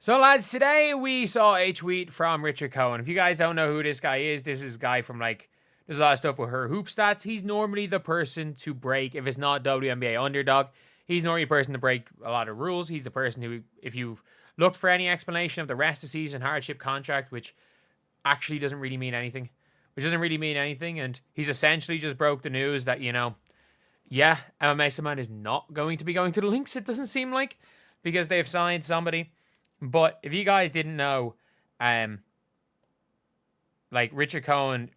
So, lads, today we saw a tweet from Richard Cohen. If you guys don't know who this guy is, this is a guy from, there's a lot of stuff with her hoop stats. He's normally the person to break, if it's not WNBA underdog, he's normally the person to break a lot of rules. He's the person who, if you look for any explanation of the rest of the season hardship contract, which actually doesn't really mean anything, and he's essentially just broke the news that, yeah, MMA Saman is not going to be going to the links, it doesn't seem like, because they've signed somebody. But if you guys didn't know, Richard Cohen,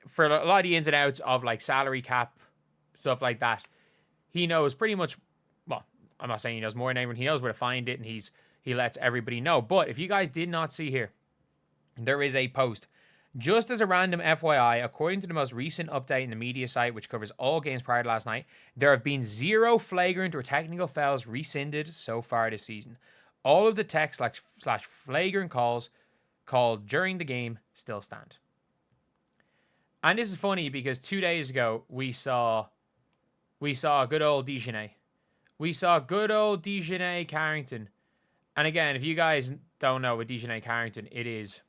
for a lot of the ins and outs of salary cap, stuff like that, he knows pretty much, well, I'm not saying he knows more than anyone, he knows where to find it, and he lets everybody know. But if you guys did not see here, there is a post. Just as a random FYI, according to the most recent update in the media site, which covers all games prior to last night, there have been 0 flagrant or technical fouls rescinded so far this season. All of the tech slash flagrant calls called during the game still stand. And this is funny because 2 days ago we saw good old Dijonai. We saw good old Dijonai Carrington. And again, if you guys don't know what Dijonai Carrington, it is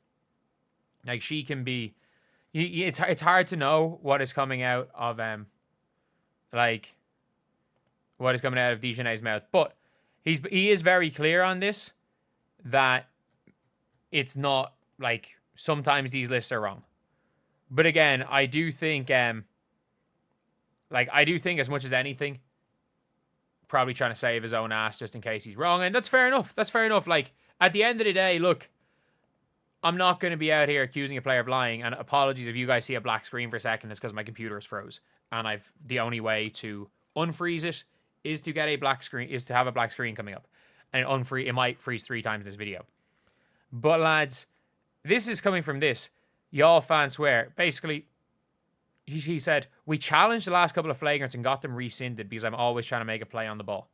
she can be. It's hard to know what is coming out of what is coming out of Dijonai's mouth, but he is very clear on this, that it's not sometimes these lists are wrong. But again, I do think as much as anything, probably trying to save his own ass just in case he's wrong. And that's fair enough. At the end of the day, look, I'm not going to be out here accusing a player of lying. And apologies if you guys see a black screen for a second, it's because my computer is froze. And the only way to unfreeze it is to get a black screen, is to have a black screen coming up. And it might freeze 3 times in this video. But lads, this is coming from this. Y'all fans swear. Basically, he said, we challenged the last couple of flagrants and got them rescinded because I'm always trying to make a play on the ball.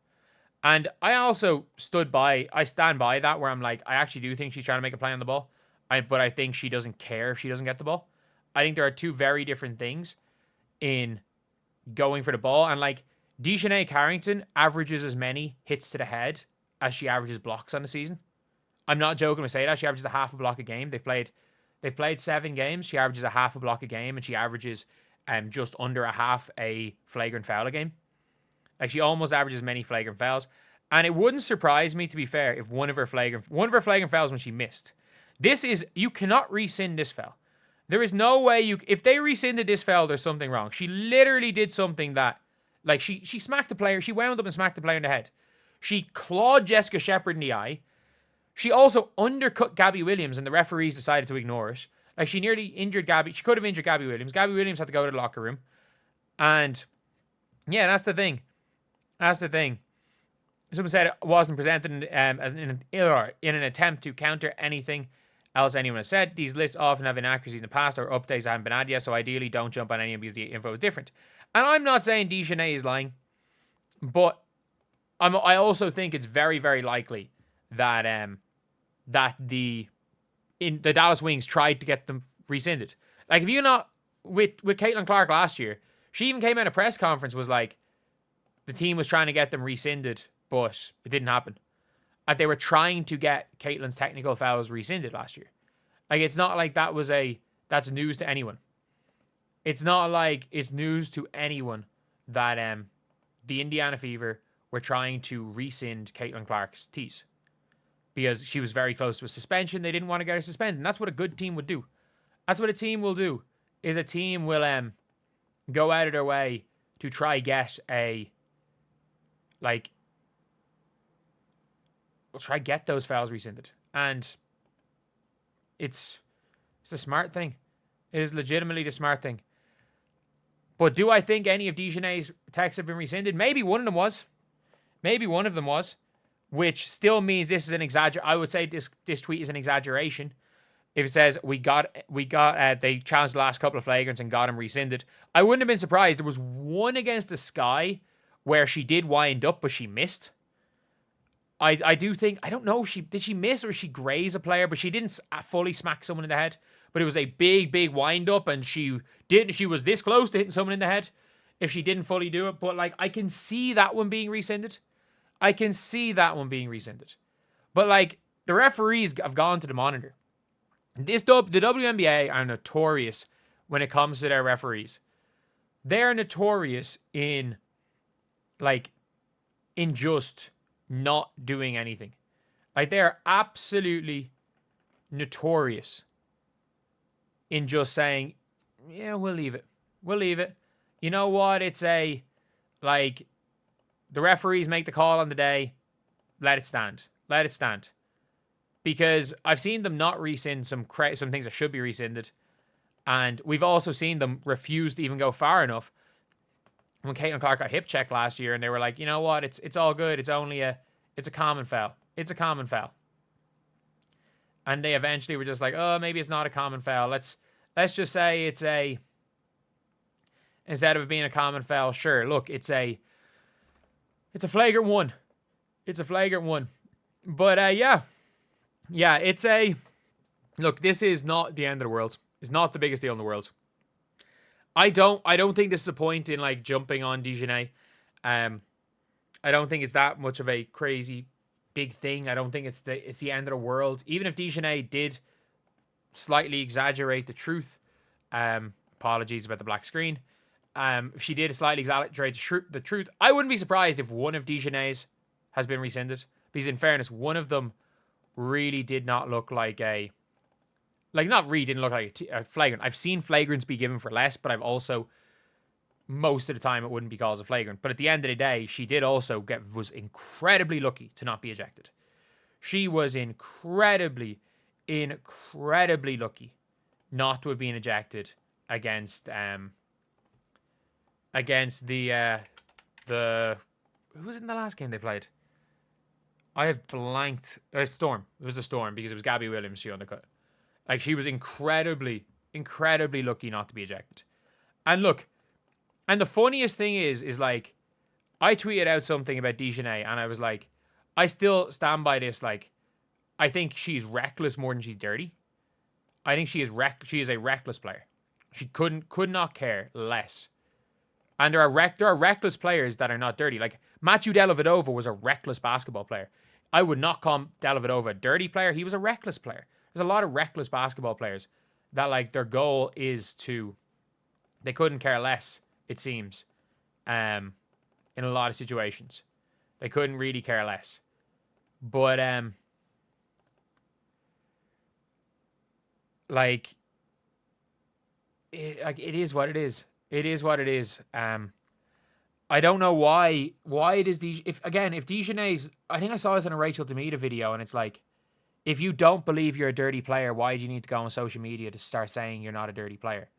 And I also stand by that, where I'm I actually do think she's trying to make a play on the ball. But I think she doesn't care if she doesn't get the ball. I think there are 2 very different things in going for the ball. And Dijonai Carrington averages as many hits to the head as she averages blocks on the season. I'm not joking when I say that. She averages a half a block a game. They've played 7 games. She averages a half a block a game, and she averages just under a half a flagrant foul a game. She almost averages many flagrant fouls. And it wouldn't surprise me, to be fair, if one of her flagrant fouls when she missed. You cannot rescind this foul. There is no way if they rescinded this foul, there's something wrong. She literally did something that, she smacked the player. She wound up and smacked the player in the head. She clawed Jessica Shepard in the eye. She also undercut Gabby Williams, and the referees decided to ignore it. She nearly injured Gabby. She could have injured Gabby Williams. Gabby Williams had to go to the locker room. And, yeah, that's the thing. Someone said it wasn't presented as in an attempt to counter anything else anyone has said. These lists often have inaccuracies in the past or updates that haven't been added yet, so ideally don't jump on any of them because the info is different. And I'm not saying Dijonai is lying, but I also think it's very, very likely that the Dallas Wings tried to get them rescinded. If you're not with Caitlin Clark last year, she even came out at a press conference, was the team was trying to get them rescinded, but it didn't happen. They were trying to get Caitlin's technical fouls rescinded last year. It's not that's news to anyone. It's not it's news to anyone that the Indiana Fever were trying to rescind Caitlin Clark's tees because she was very close to a suspension. They didn't want to get her suspended, and that's what a good team would do. That's what a team will do. Is a team will go out of their way to try get we'll try get those fouls rescinded. And it's a smart thing. It is legitimately the smart thing. But do I think any of Dijonai's texts have been rescinded? Maybe one of them was. Which still means this is an I would say this tweet is an exaggeration. If it says they challenged the last couple of flagrants and got them rescinded, I wouldn't have been surprised. There was one against the Sky where she did wind up, but she missed. I do think, I don't know, did she miss or she graze a player, but she didn't fully smack someone in the head. But it was a big, big wind up, and she was this close to hitting someone in the head if she didn't fully do it. But I can see that one being rescinded. But The referees have gone to the monitor. The WNBA are notorious when it comes to their referees. They're notorious in just not doing anything. Like, they're absolutely notorious in just saying, yeah, we'll leave it. We'll leave it. You know what? It's the referees make the call on the day. Let it stand. Let it stand. Because I've seen them not rescind some things that should be rescinded. And we've also seen them refuse to even go far enough. When Caitlin Clark got hip checked last year, and they were like, you know what? It's all good. It's a common foul. It's a common foul. And they eventually were just like, oh, maybe it's not a common foul. Let's just say instead of it being a common foul, sure, look, it's a flagrant one. It's a flagrant one. But yeah, look, this is not the end of the world. It's not the biggest deal in the world. I don't think this is a point in like jumping on Dijonai. I don't think it's that much of a crazy big thing. I don't think it's the end of the world. Even if Dijonai did slightly exaggerate the truth, apologies about the black screen. If she did slightly exaggerate the truth, I wouldn't be surprised if one of Dijonai's has been rescinded. Because in fairness, one of them really did not look like a flagrant. I've seen flagrants be given for less, but I've also, most of the time, it wouldn't be called a flagrant. But at the end of the day, she did also was incredibly lucky to not be ejected. She was incredibly lucky not to have been ejected against the who was it in the last game they played? I have blanked. Storm. It was a Storm because it was Gabby Williams she undercut. Like, she was incredibly lucky not to be ejected. And look, and the funniest thing is like, I tweeted out something about Dijonai, and I was like, I still stand by this. Like, I think she's reckless more than she's dirty. I think she is a reckless player. She could not care less. And there are reckless players that are not dirty. Like, Matthew Dellavedova was a reckless basketball player. I would not call Dellavedova a dirty player. He was a reckless player. There's a lot of reckless basketball players that, like, their goal is they couldn't care less, it seems, in a lot of situations. They couldn't really care less. But, it is what it is. It is what it is. I don't know why it is if Dijonai's, I think I saw this in a Rachel Demita video, and it's like, if you don't believe you're a dirty player, why do you need to go on social media to start saying you're not a dirty player?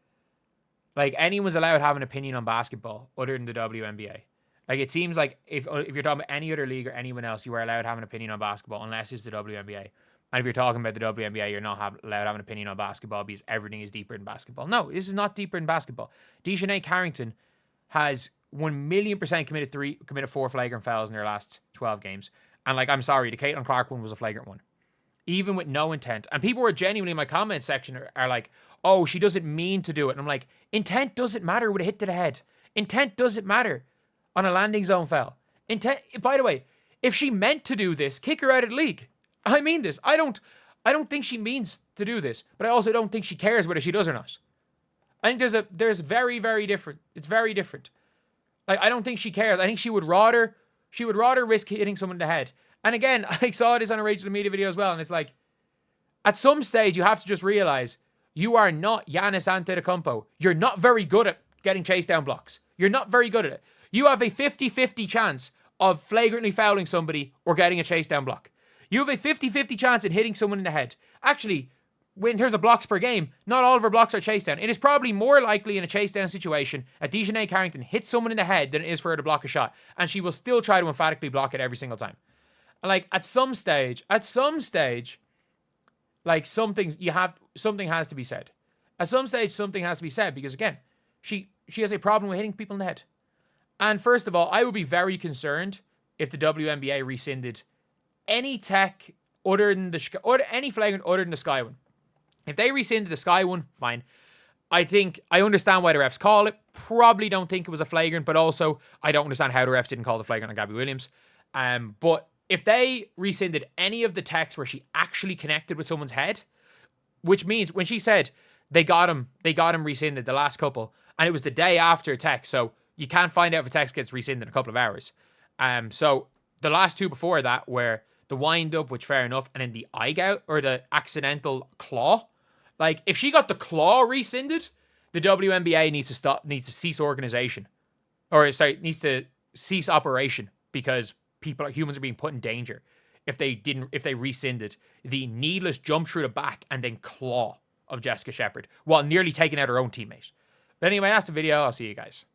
Like, anyone's allowed to have an opinion on basketball other than the WNBA. Like, it seems like if you're talking about any other league or anyone else, you are allowed to have an opinion on basketball unless it's the WNBA. And if you're talking about the WNBA, you're not allowed to have an opinion on basketball because everything is deeper in basketball. No, this is not deeper in basketball. Dijonai Carrington has 1,000,000% committed 4 flagrant fouls in their last 12 games. And, like, I'm sorry, the Caitlin Clark one was a flagrant one. Even with no intent. And people were genuinely in my comment section are like, oh, she doesn't mean to do it. And I'm like, intent doesn't matter with a hit to the head. Intent doesn't matter on a landing zone foul. Intent, by the way, if she meant to do this, kick her out of the league. I mean this. I don't think she means to do this, but I also don't think she cares whether she does or not. I think there's very, very different. It's very different. Like, I don't think she cares. I think she would rather risk hitting someone in the head. And again, I saw this on a Rachel Demita video as well, and it's like, at some stage, you have to just realize you are not Giannis Antetokounmpo. You're not very good at getting chase down blocks. You're not very good at it. You have a 50-50 chance of flagrantly fouling somebody or getting a chase down block. You have a 50-50 chance in hitting someone in the head. Actually, in terms of blocks per game, not all of her blocks are chase down. It is probably more likely in a chase down situation that Dijonai Carrington hits someone in the head than it is for her to block a shot. And she will still try to emphatically block it every single time. And like, at some stage, like, something has to be said. At some stage, something has to be said because, again, she has a problem with hitting people in the head. And first of all, I would be very concerned if the WNBA rescinded any tech other than any flagrant other than the Sky one. If they rescinded the Sky one, fine. I understand why the refs call it. Probably don't think it was a flagrant, but also I don't understand how the refs didn't call the flagrant on Gabby Williams. But if they rescinded any of the texts where she actually connected with someone's head, which means when she said they got him rescinded, the last couple, and it was the day after a text, so you can't find out if a text gets rescinded in a couple of hours. So the last two before that were the wind up, which fair enough, and then the eye gout or the accidental claw. Like, if she got the claw rescinded, the WNBA needs to cease organization. Or sorry, needs to cease operation, because humans are being put in danger if they rescinded the needless jump through the back and then claw of Jessica Shepard while nearly taking out her own teammate. But anyway, that's the video. I'll see you guys.